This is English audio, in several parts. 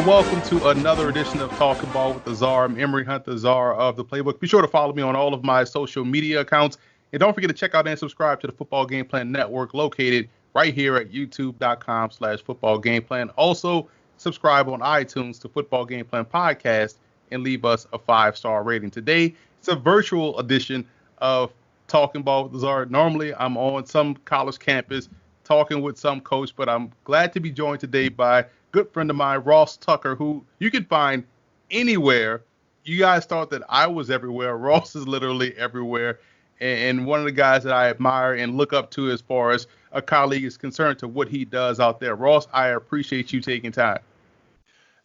welcome to another edition of Talking Ball with the Czar. I'm Emory Hunt, the Czar of the Playbook. Be sure to follow me on all of my social media accounts. And don't forget to check out and subscribe to the Football Gameplan Network located right here at youtube.com/Football Gameplan. Also, subscribe on iTunes to Football Gameplan Podcast and leave us a 5-star rating. Today, it's a virtual edition of Talking Ball with the Czar. Normally, I'm on some college campus talking with some coach, but I'm glad to be joined today by a good friend of mine, Ross Tucker, who you can find anywhere. You guys thought that I was everywhere. Ross is literally everywhere. And one of the guys that I admire and look up to as far as a colleague is concerned to what he does out there. Ross, I appreciate you taking time.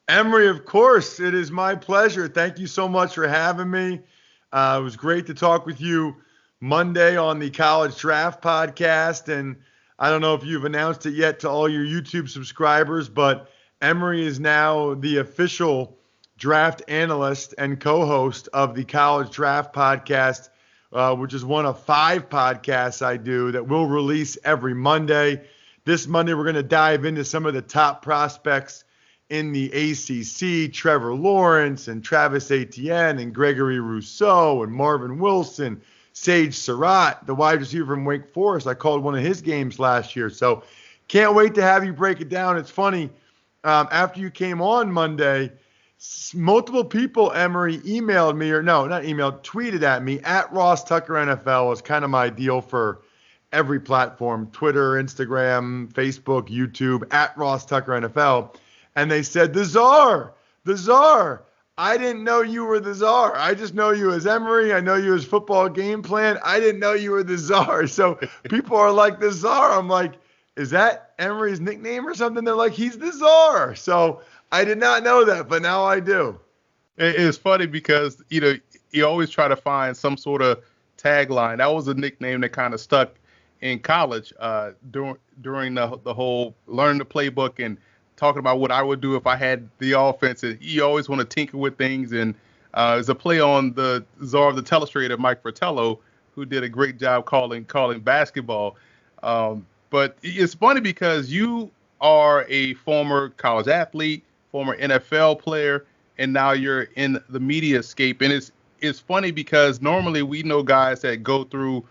Emory, of course, it is my pleasure. Thank you so much for having me. It was great to talk with you Monday on the College Draft Podcast. And I don't know if you've announced it yet to all your YouTube subscribers, but Emory is now the official draft analyst and co-host of the College Draft Podcast, which is one of 5 podcasts I do that will release every Monday. This Monday, we're going to dive into some of the top prospects in the ACC, Trevor Lawrence and Travis Etienne and Gregory Rousseau and Marvin Wilson, Sage Surratt, the wide receiver from Wake Forest. I called one of his games last year. So can't wait to have you break it down. It's funny, after you came on Monday, multiple people, Emory, emailed me, or no, not emailed, tweeted at me at Ross Tucker NFL is kind of my deal for every platform, Twitter, Instagram, Facebook, YouTube, at Ross Tucker NFL. And they said, the Czar. I didn't know you were the Czar. I just know you as Emory. I know you as Football Game Plan. I didn't know you were the Czar. So people are like, the Czar. I'm like, is that Emory's nickname or something? They're like, he's the Czar. So I did not know that, but now I do. It's funny because, you always try to find some sort of tagline. That was a nickname that kind of stuck in college during the whole learning the playbook and talking about what I would do if I had the offense. And you always want to tinker with things. And there's a play on the Czar of the Telestrator, Mike Fratello, who did a great job calling basketball. But it's funny because you are a former college athlete, former NFL player, and now you're in the media scape. And it's funny because normally we know guys that go through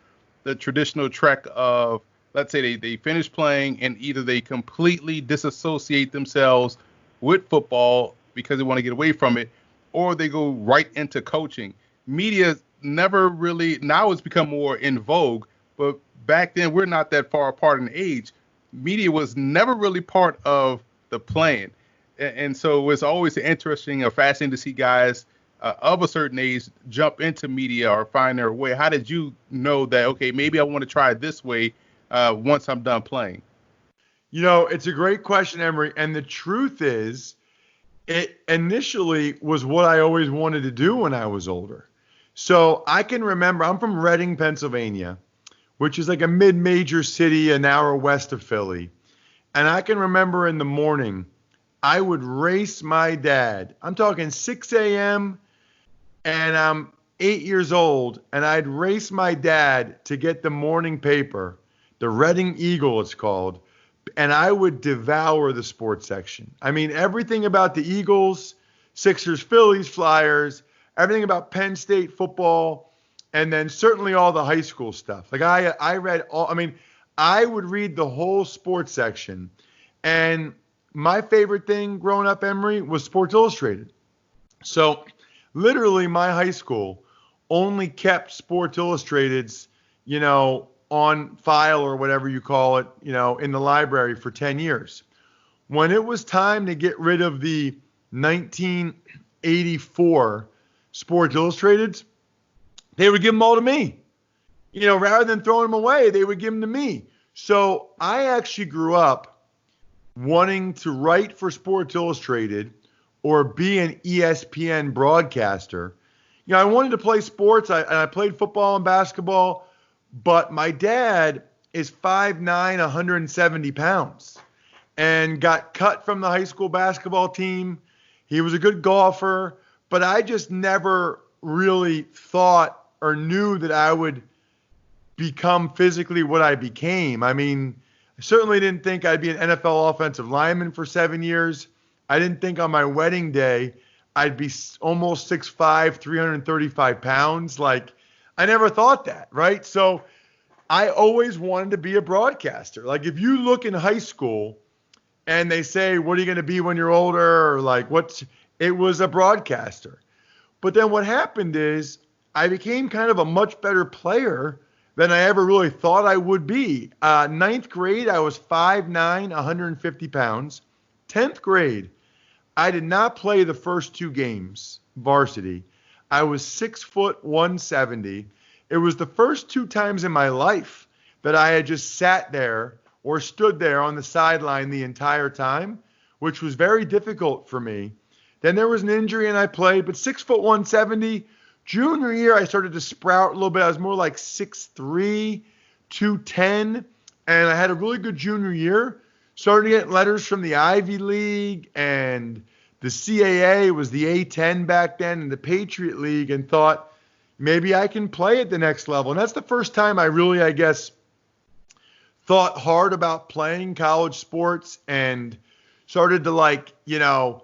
the traditional trek of, let's say they finish playing and either they completely disassociate themselves with football because they want to get away from it, or they go right into coaching. Media never really, now it's become more in vogue, but back then we're not that far apart in age. Media was never really part of the plan. And so it's always interesting or fascinating to see guys of a certain age jump into media or find their way. How did you know that, okay, maybe I want to try it this way once I'm done playing? It's a great question, Emory. And the truth is, it initially was what I always wanted to do when I was older. So I can remember, I'm from Reading, Pennsylvania, which is like a mid-major city an hour west of Philly. And I can remember in the morning, I would race my dad. I'm talking 6 a.m. and I'm 8 years old. And I'd race my dad to get the morning paper, the Reading Eagle it's called. And I would devour the sports section. I mean, everything about the Eagles, Sixers, Phillies, Flyers, everything about Penn State football, and then certainly all the high school stuff. Like I read all, I would read the whole sports section. And my favorite thing growing up, Emory, was Sports Illustrated. So literally my high school only kept Sports Illustrated's, on file or whatever you call it, in the library for 10 years. When it was time to get rid of the 1984 Sports Illustrateds, they would give them all to me. Rather than throwing them away, they would give them to me. So I actually grew up wanting to write for Sports Illustrated or be an ESPN broadcaster. I wanted to play sports. I played football and basketball, but my dad is 5'9", 170 pounds and got cut from the high school basketball team. He was a good golfer, but I just never really thought or knew that I would become physically what I became. I certainly didn't think I'd be an NFL offensive lineman for 7 years. I didn't think on my wedding day I'd be almost 6'5", 335 pounds. Like, I never thought that, right? So I always wanted to be a broadcaster. Like, if you look in high school and they say, what are you going to be when you're older? Or like, it was a broadcaster. But then what happened is I became kind of a much better player than I ever really thought I would be. Ninth grade, I was 5'9", 150 pounds. 10th grade, I did not play the first 2 games, varsity. I was 6 foot 170. It was the first 2 times in my life that I had just sat there or stood there on the sideline the entire time, which was very difficult for me. Then there was an injury and I played, but 6 foot 170. Junior year, I started to sprout a little bit. I was more like 6'3", 210, and I had a really good junior year. Started to get letters from the Ivy League, and the CAA was the A10 back then, and the Patriot League, and thought maybe I can play at the next level. And that's the first time I really, I guess, thought hard about playing college sports and started to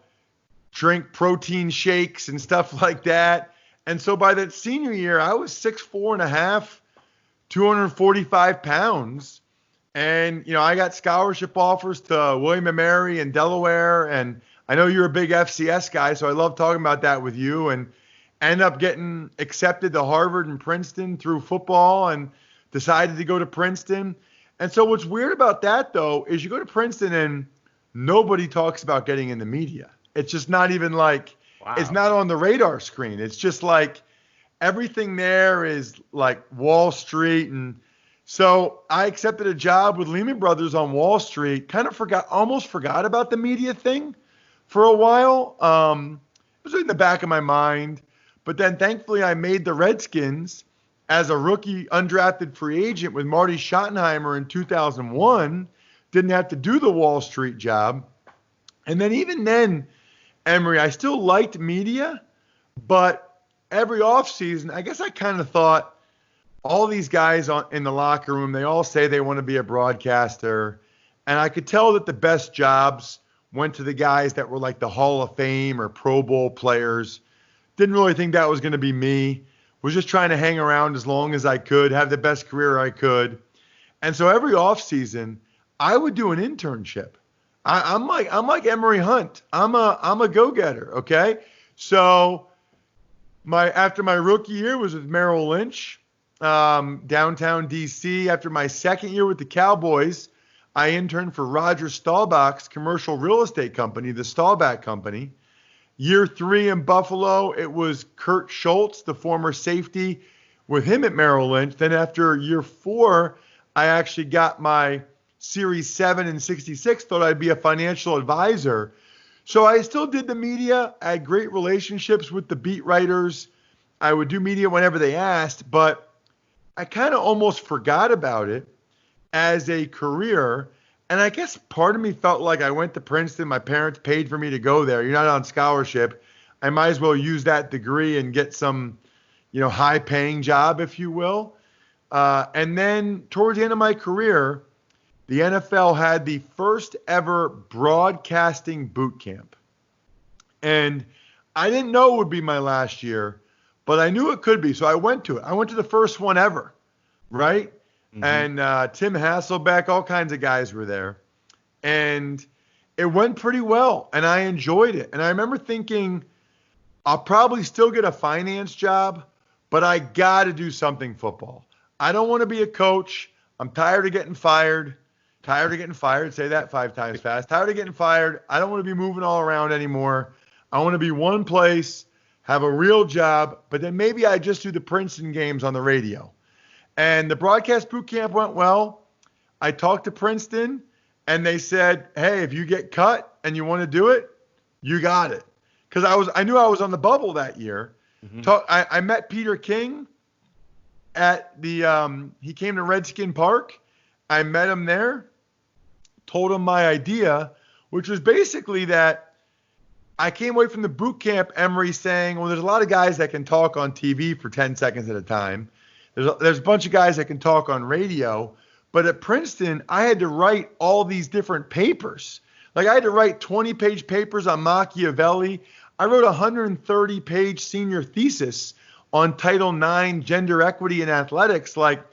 drink protein shakes and stuff like that. And so by that senior year, I was 6'4.5", 245 pounds. And, I got scholarship offers to William & Mary in Delaware. And I know you're a big FCS guy, so I love talking about that with you. And end up getting accepted to Harvard and Princeton through football and decided to go to Princeton. And so what's weird about that, though, is you go to Princeton and nobody talks about getting in the media. It's just not even like, wow. It's not on the radar screen. It's just like everything there is like Wall Street. And so I accepted a job with Lehman Brothers on Wall Street, almost forgot about the media thing for a while. It was in the back of my mind. But then thankfully I made the Redskins as a rookie undrafted free agent with Marty Schottenheimer in 2001. Didn't have to do the Wall Street job. And then even then, Emory, I still liked media, but every offseason, I guess I kind of thought all these guys in the locker room, they all say they want to be a broadcaster. And I could tell that the best jobs went to the guys that were like the Hall of Fame or Pro Bowl players. Didn't really think that was going to be me. Was just trying to hang around as long as I could, have the best career I could. And so every offseason, I would do an internship. I'm like Emory Hunt. I'm a go-getter, okay? So after my rookie year was with Merrill Lynch, downtown DC. After my second year with the Cowboys, I interned for Roger Staubach's commercial real estate company, the Staubach Company. Year 3 in Buffalo, it was Kurt Schultz, the former safety, with him at Merrill Lynch. Then after year 4, I actually got my Series 7 and 66, thought I'd be a financial advisor. So I still did the media. I had great relationships with the beat writers. I would do media whenever they asked, but I kind of almost forgot about it as a career. And I guess part of me felt like I went to Princeton. My parents paid for me to go there. You're not on scholarship. I might as well use that degree and get some, high paying job, if you will. And then towards the end of my career, the NFL had the first ever broadcasting boot camp. And I didn't know it would be my last year, but I knew it could be. So I went to it. I went to the first one ever, right? Mm-hmm. And Tim Hasselbeck, all kinds of guys were there. And it went pretty well, and I enjoyed it. And I remember thinking, I'll probably still get a finance job, but I got to do something football. I don't want to be a coach. I'm tired of getting fired. Say that 5 times fast. Tired of getting fired. I don't want to be moving all around anymore. I want to be one place, have a real job, but then maybe I just do the Princeton games on the radio. And the broadcast boot camp went well. I talked to Princeton, and they said, hey, if you get cut and you want to do it, you got it. Because I knew I was on the bubble that year. Mm-hmm. I met Peter King at he came to Redskin Park. I met him there, told him my idea, which was basically that I came away from the boot camp, Emory, saying, well, there's a lot of guys that can talk on TV for 10 seconds at a time. There's a bunch of guys that can talk on radio. But at Princeton, I had to write all these different papers. Like I had to write 20-page papers on Machiavelli. I wrote a 130-page senior thesis on Title IX, gender equity in athletics. Like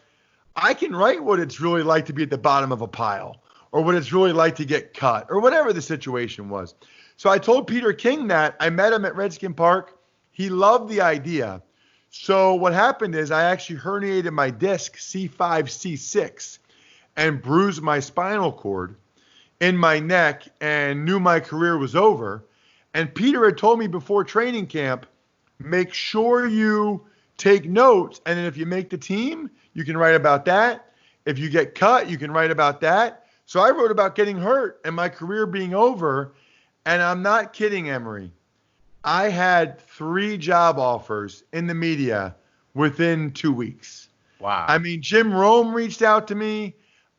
I can write what it's really like to be at the bottom of a pile or what it's really like to get cut or whatever the situation was. So I told Peter King that. I met him at Redskin Park. He loved the idea. So what happened is I actually herniated my disc C5, C6 and bruised my spinal cord in my neck and knew my career was over. And Peter had told me before training camp, make sure you take notes. And then if you make the team, you can write about that. If you get cut, you can write about that. So I wrote about getting hurt and my career being over. And I'm not kidding, Emory. I had 3 job offers in the media within 2 weeks. Wow. I mean, Jim Rome reached out to me.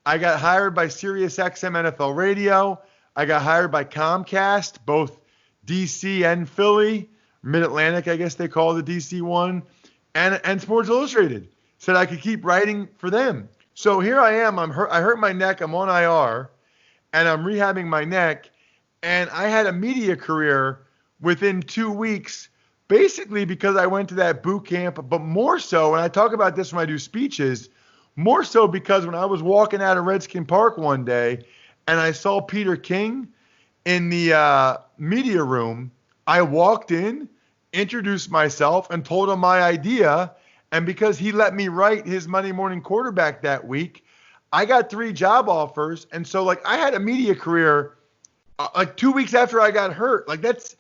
I got hired by SiriusXM NFL Radio. I got hired by Comcast, both DC and Philly. Mid-Atlantic, I guess they call the DC one. And Sports Illustrated said I could keep writing for them. So here I am. I hurt my neck. I'm on IR, and I'm rehabbing my neck. And I had a media career within 2 weeks, basically because I went to that boot camp, but more so, and I talk about this when I do speeches, more so because when I was walking out of Redskin Park one day and I saw Peter King in the media room, I walked in, introduced myself, and told him my idea. And because he let me write his Monday Morning Quarterback that week, I got 3 job offers. And so, like, I had a media career like 2 weeks after I got hurt. Like, that's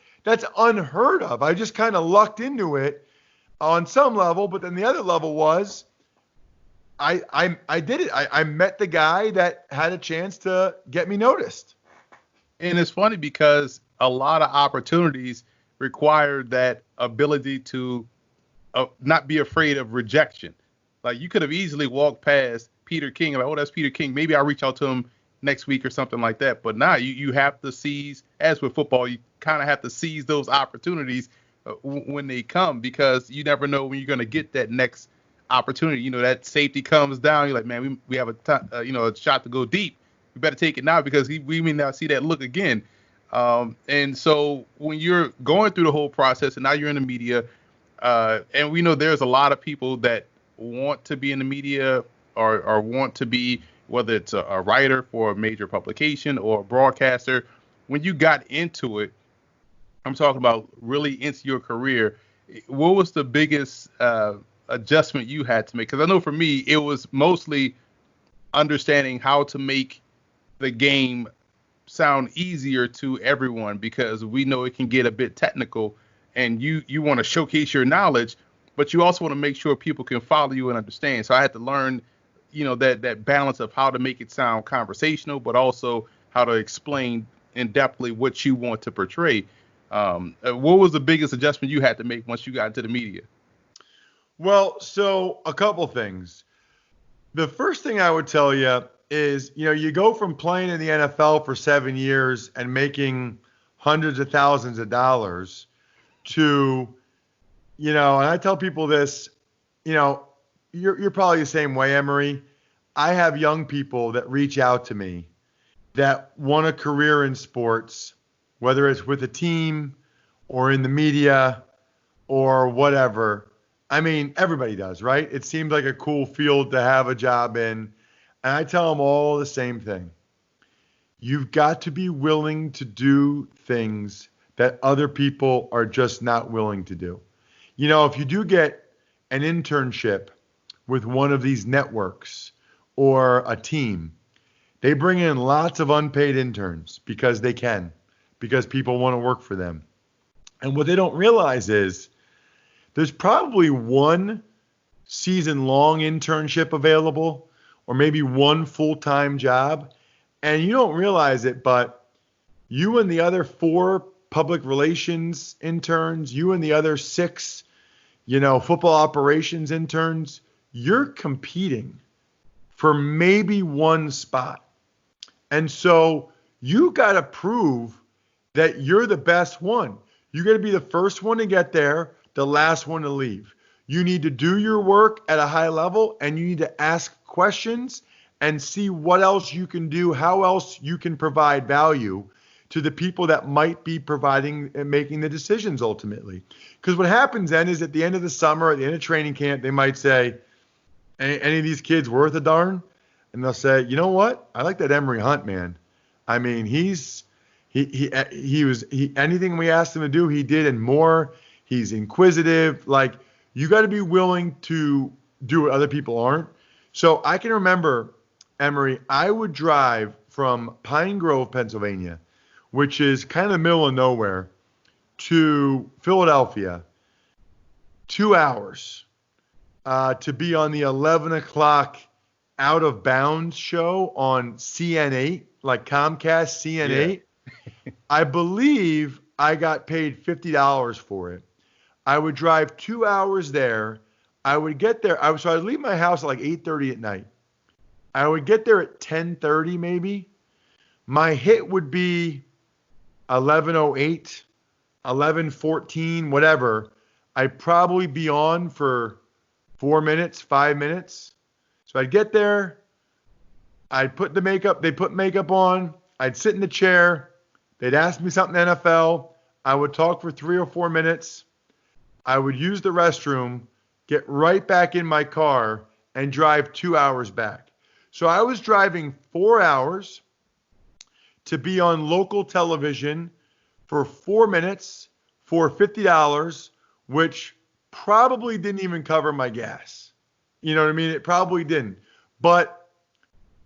unheard of. I just kind of lucked into it on some level. But then the other level was I did it. I met the guy that had a chance to get me noticed. And it's funny because a lot of opportunities require that ability to not be afraid of rejection. Like you could have easily walked past Peter King, like, oh, that's Peter King. Maybe I'll reach out to him next week or something like that. But now you have to seize, as with football, you kind of have to seize those opportunities when they come, because you never know when you're going to get that next opportunity. You know, that safety comes down. You're like, man, we have a shot to go deep. We better take it now because we may not see that look again. And so when you're going through the whole process and now you're in the media, and we know there's a lot of people that want to be in the media or want to be, whether it's a writer for a major publication or a broadcaster. When you got into it, I'm talking about really into your career, what was the biggest adjustment you had to make? Because I know for me, it was mostly understanding how to make the game sound easier to everyone, because we know it can get a bit technical and you want to showcase your knowledge, but you also want to make sure people can follow you and understand. So I had to learn, that balance of how to make it sound conversational, but also how to explain in depthly what you want to portray. What was the biggest adjustment you had to make once you got into the media? Well, so a couple things. The first thing I would tell you is, you go from playing in the NFL for 7 years and making hundreds of thousands of dollars to, and I tell people this, you're probably the same way, Emory. I have young people that reach out to me that want a career in sports, whether it's with a team or in the media or whatever. I mean, everybody does, right? It seems like a cool field to have a job in. And I tell them all the same thing. You've got to be willing to do things that other people are just not willing to do. If you do get an internship with one of these networks or a team, they bring in lots of unpaid interns because they can, because people want to work for them. And what they don't realize is there's probably one season-long internship available, or maybe one full-time job, and you don't realize it, but you and the other 4 public relations interns, you and the other 6, football operations interns, you're competing for maybe one spot. And so you got to prove that you're the best one. You got to be the first one to get there, the last one to leave. You need to do your work at a high level, and you need to ask questions and see what else you can do, how else you can provide value, to the people that might be providing and making the decisions ultimately. Because what happens then is at the end of the summer, at the end of training camp, they might say, any of these kids worth a darn? And they'll say, you know what? I like that Emory Hunt, man. I mean, he was anything we asked him to do, he did and more. He's inquisitive. Like, you got to be willing to do what other people aren't. So I can remember, Emory, I would drive from Pine Grove, Pennsylvania, which is kind of the middle of nowhere, to Philadelphia, 2 hours, to be on the 11 o'clock Out of Bounds show on CN8, like Comcast CN8. Yeah. I believe I got paid $50 for it. I would drive 2 hours there. I would get there. So I'd leave my house at like 8:30 at night. I would get there at 10:30 maybe. My hit would be 11:08, 11:14, whatever. I'd probably be on for 4 minutes, 5 minutes. So I'd get there. I'd put the makeup. They put makeup on. I'd sit in the chair. They'd ask me something NFL. I would talk for 3 or 4 minutes. I would use the restroom, get right back in my car, and drive 2 hours back. So I was driving 4 hours to be on local television for 4 minutes for $50, which probably didn't even cover my gas. You know what I mean? It probably didn't. But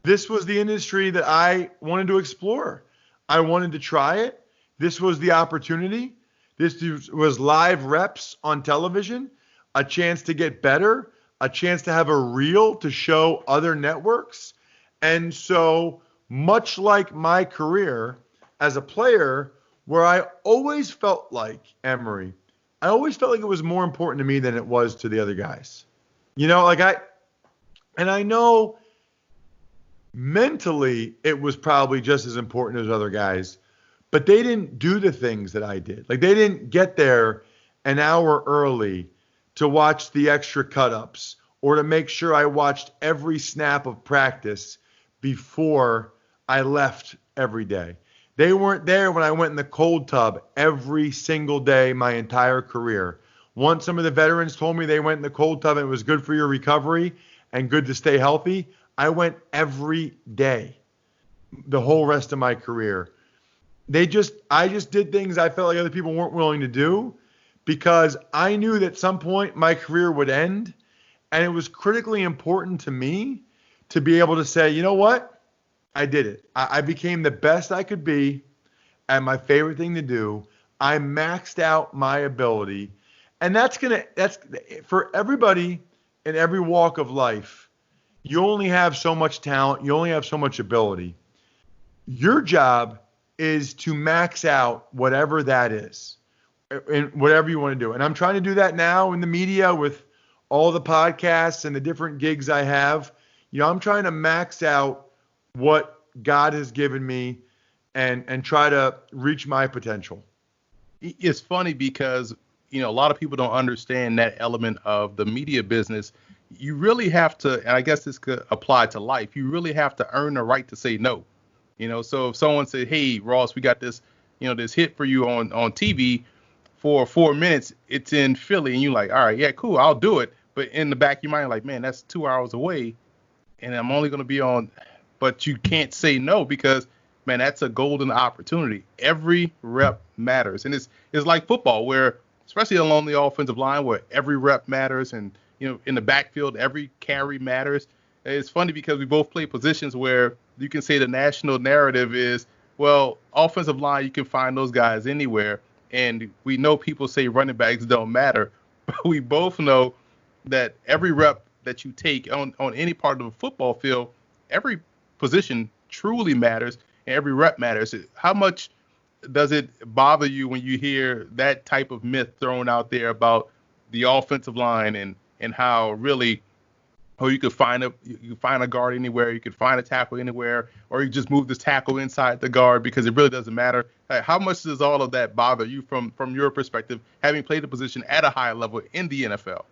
this was the industry that I wanted to explore. I wanted to try it. This was the opportunity. This was live reps on television, a chance to get better, a chance to have a reel to show other networks. And so much like my career as a player, where I always felt like, Emory, I always felt like it was more important to me than it was to the other guys. You know, like I know mentally it was probably just as important as other guys, but they didn't do the things that I did. Like, they didn't get there an hour early to watch the extra cut-ups or to make sure I watched every snap of practice before I left every day. They weren't there when I went in the cold tub every single day my entire career. Once some of the veterans told me they went in the cold tub and it was good for your recovery and good to stay healthy, I went every day the whole rest of my career. I just did things I felt like other people weren't willing to do because I knew that at some point my career would end, and it was critically important to me to be able to say, you know what? I did it. I became the best I could be at my favorite thing to do. I maxed out my ability. And that's for everybody in every walk of life. You only have so much talent. You only have so much ability. Your job is to max out whatever that is and whatever you want to do. And I'm trying to do that now in the media with all the podcasts and the different gigs I have. You know, I'm trying to max out what God has given me and try to reach my potential. It's funny because, you know, a lot of people don't understand that element of the media business. You really have to, and I guess this could apply to life, you really have to earn the right to say no. You know, so if someone said, hey, Ross, we got this, you know, this hit for you on TV for 4 minutes, it's in Philly, and you're like, all right, yeah, cool, I'll do it. But in the back of your mind, like, man, that's 2 hours away, and I'm only going to be on, but you can't say no because, man, that's a golden opportunity. Every rep matters. And it's like football where, especially along the offensive line, where every rep matters, and, you know, in the backfield, every carry matters. It's funny because we both play positions where you can say the national narrative is, well, offensive line, you can find those guys anywhere. And we know people say running backs don't matter, but we both know that every rep that you take on any part of the football field, every position truly matters and every rep matters. How much does it bother you when you hear that type of myth thrown out there about the offensive line and how really, or you could find a guard anywhere, you could find a tackle anywhere, or you just move this tackle inside the guard because it really doesn't matter? How much does all of that bother you from your perspective, having played the position at a high level in the NFL?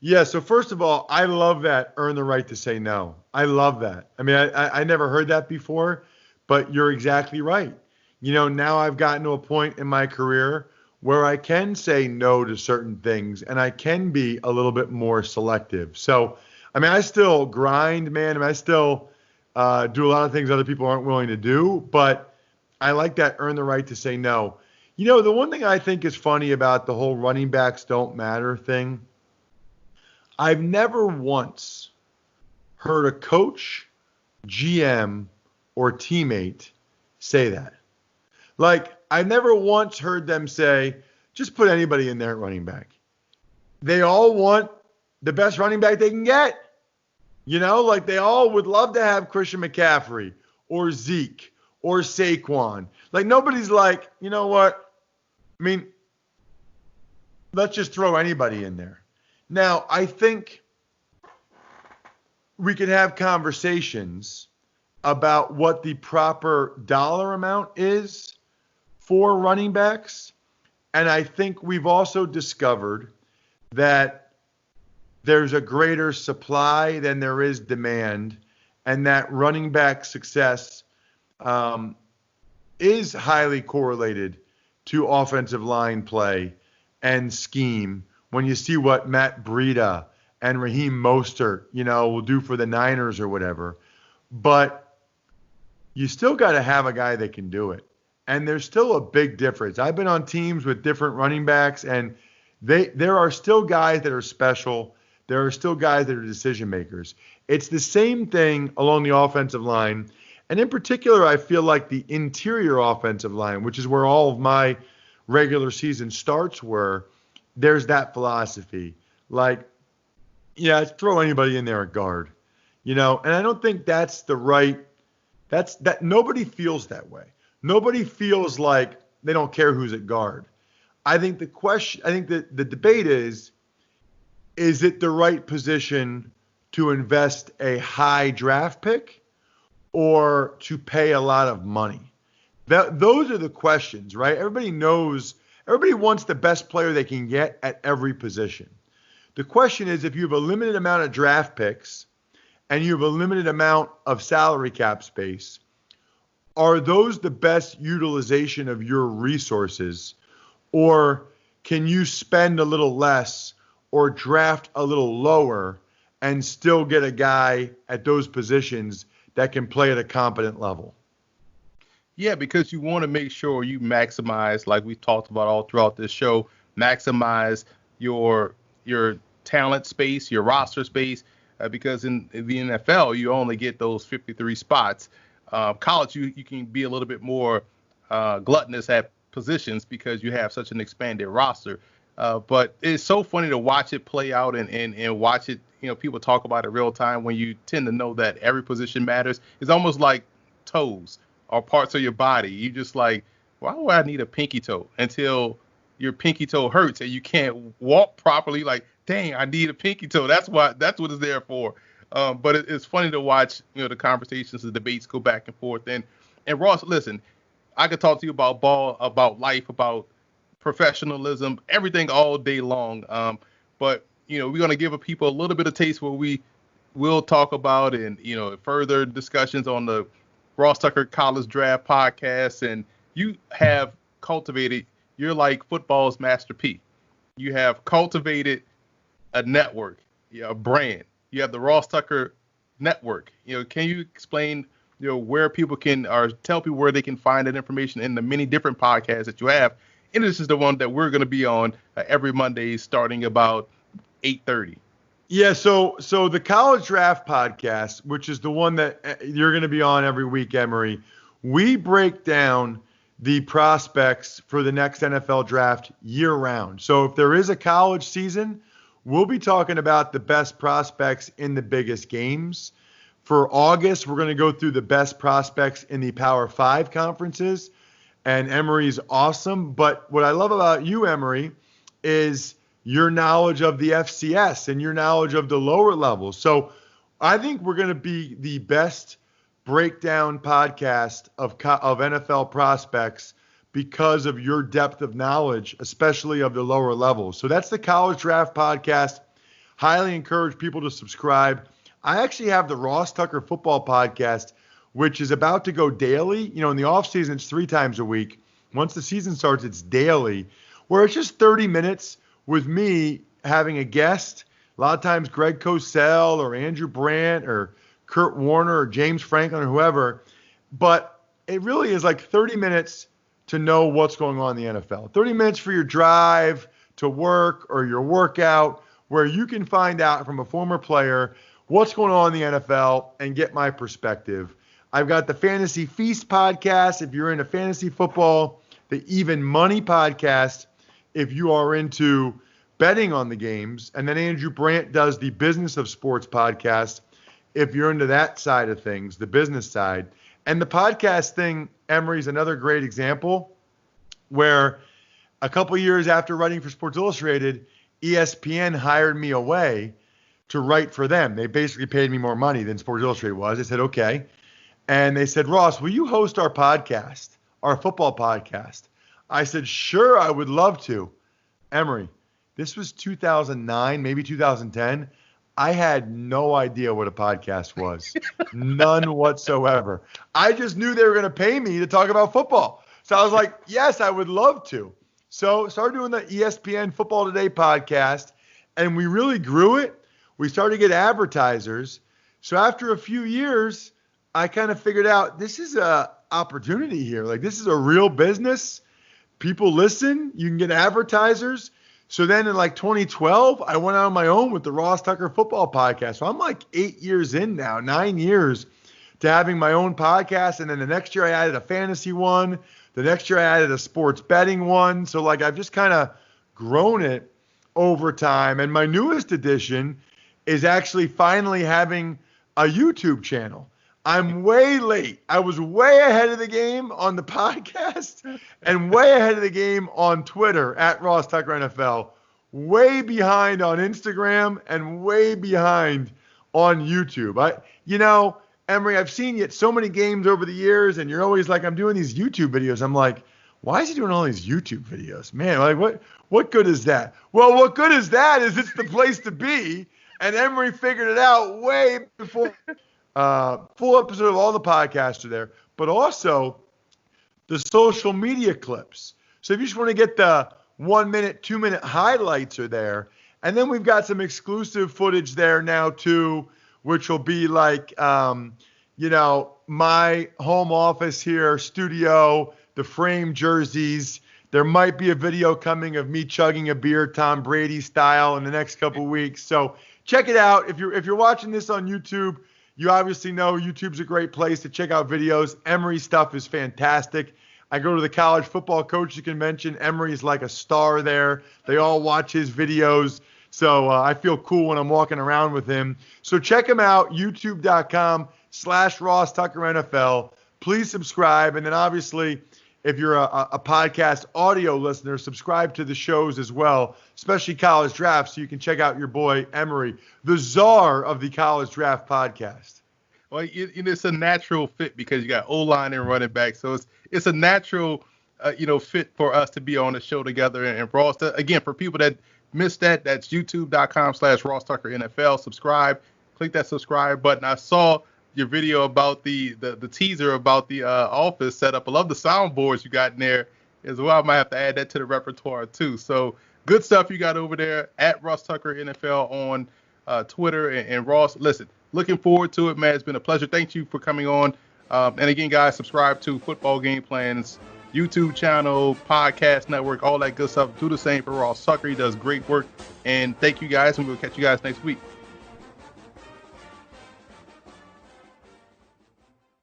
Yeah, so first of all, I love that earn the right to say no. I love that. I mean, I never heard that before, but you're exactly right. Now I've gotten to a point in my career where I can say no to certain things and I can be a little bit more selective. So, I still grind, man. I still do a lot of things other people aren't willing to do, but I like that earn the right to say no. The one thing I think is funny about the whole running backs don't matter thing, I've never once heard a coach, GM, or teammate say that. Like, I've never once heard them say, just put anybody in there at running back. They all want the best running back they can get. Like they all would love to have Christian McCaffrey or Zeke or Saquon. Like nobody's like, you know what? Let's just throw anybody in there. Now, I think we could have conversations about what the proper dollar amount is for running backs. And I think we've also discovered that there's a greater supply than there is demand, and that running back success is highly correlated to offensive line play and scheme. When you see what Matt Breida and Raheem Mostert, will do for the Niners or whatever, but you still got to have a guy that can do it. And there's still a big difference. I've been on teams with different running backs, and there are still guys that are special. There are still guys that are decision makers. It's the same thing along the offensive line. And in particular, I feel like the interior offensive line, which is where all of my regular season starts were, there's that philosophy. Like, yeah, throw anybody in there at guard. And I don't think that's the right, that nobody feels that way. Nobody feels like they don't care who's at guard. I think the debate is it the right position to invest a high draft pick or to pay a lot of money? Those are the questions, right? Everybody wants the best player they can get at every position. The question is, if you have a limited amount of draft picks and you have a limited amount of salary cap space, are those the best utilization of your resources? Or can you spend a little less or draft a little lower and still get a guy at those positions that can play at a competent level? Yeah, because you want to make sure you maximize, like we talked about all throughout this show, maximize your talent space, your roster space, because in the NFL, you only get those 53 spots. College, you can be a little bit more gluttonous at positions because you have such an expanded roster. But it's so funny to watch it play out and watch it, people talk about it real time when you tend to know that every position matters. It's almost like toes or parts of your body. You just like, why would I need a pinky toe until your pinky toe hurts and you can't walk properly? Like, dang, I need a pinky toe. That's what it's there for. But it's funny to watch, the conversations, the debates go back and forth. And Ross, listen, I could talk to you about ball, about life, about professionalism, everything all day long. But we're going to give people a little bit of taste where we will talk about and further discussions on the Ross Tucker College Draft podcast. And you have cultivated, you're like football's Master P. You have cultivated a network, a brand. You have the Ross Tucker Network. Can you explain, where people can, or tell people where they can find that information in the many different podcasts that you have? And this is the one that we're going to be on every Monday starting about 8:30. Yeah, so the College Draft podcast, which is the one that you're going to be on every week, Emery, we break down the prospects for the next NFL draft year round. So if there is a college season, we'll be talking about the best prospects in the biggest games. For August, we're going to go through the best prospects in the Power 5 conferences. And Emery's awesome. But what I love about you, Emery, is your knowledge of the FCS and your knowledge of the lower levels. So I think we're going to be the best breakdown podcast of NFL prospects because of your depth of knowledge, especially of the lower levels. So that's the College Draft podcast. Highly encourage people to subscribe. I actually have the Ross Tucker Football podcast, which is about to go daily. You know, in the off season, it's 3 times a week. Once the season starts, it's daily, where it's just 30 minutes with me having a guest. A lot of times Greg Cosell or Andrew Brandt or Kurt Warner or James Franklin or whoever. But it really is like 30 minutes to know what's going on in the NFL. 30 minutes for your drive to work or your workout, where you can find out from a former player what's going on in the NFL and get my perspective. I've got the Fantasy Feast podcast if you're into fantasy football, the Even Money podcast if you are into betting on the games, and then Andrew Brandt does the Business of Sports podcast if you're into that side of things, the business side. And the podcast thing, Emory's another great example where a couple years after writing for Sports Illustrated, ESPN hired me away to write for them. They basically paid me more money than Sports Illustrated was. I said, okay. And they said, Ross, will you host our podcast, our football podcast? I said, sure, I would love to. Emory, this was 2009, maybe 2010. I had no idea what a podcast was. None whatsoever. I just knew they were going to pay me to talk about football. So I was like, yes, I would love to. So started doing the ESPN Football Today podcast, and we really grew it. We started to get advertisers. So after a few years, I kind of figured out this is a opportunity here. Like, this is a real business. People listen. You can get advertisers. So then in like 2012, I went out on my own with the Ross Tucker Football Podcast. So I'm like 8 years in now, 9 years to having my own podcast. And then the next year I added a fantasy one. The next year I added a sports betting one. So like I've just kind of grown it over time. And my newest addition is actually finally having a YouTube channel. I'm way late. I was way ahead of the game on the podcast and way ahead of the game on Twitter at Ross Tucker NFL. Way behind on Instagram and way behind on YouTube. Emory, I've seen you at so many games over the years, and you're always like, I'm doing these YouTube videos. I'm like, why is he doing all these YouTube videos? Man, like what good is that? Well, what good is that is it's the place to be. And Emory figured it out way before. Full episode of all the podcasts are there, but also the social media clips. So if you just want to get the 1 minute, 2 minute highlights are there. And then we've got some exclusive footage there now too, which will be like, my home office here, studio, the frame jerseys. There might be a video coming of me chugging a beer, Tom Brady style, in the next couple weeks. So check it out. If you're watching this on YouTube, you obviously know YouTube's a great place to check out videos. Emory's stuff is fantastic. I go to the College Football Coaches Convention. Emory's like a star there. They all watch his videos. So I feel cool when I'm walking around with him. So check him out, youtube.com/Ross Tucker NFL. Please subscribe. And then obviously, if you're a podcast audio listener, subscribe to the shows as well, especially College Draft, so you can check out your boy Emory, the czar of the College Draft podcast. Well, it's a natural fit because you got O-line and running back, so it's a natural, fit for us to be on the show together. And Ross, again, for people that missed that, that's youtube.com/Ross Tucker NFL. Subscribe, click that subscribe button. I saw your video about the teaser about the office setup. I love the soundboards you got in there as well. I might have to add that to the repertoire too. So good stuff you got over there at Ross Tucker NFL on Twitter. And Ross, listen, looking forward to it, man. It's been a pleasure. Thank you for coming on. And again, guys, subscribe to Football Game Plan's YouTube channel, podcast network, all that good stuff. Do the same for Ross Tucker. He does great work. And thank you guys, and we'll catch you guys next week.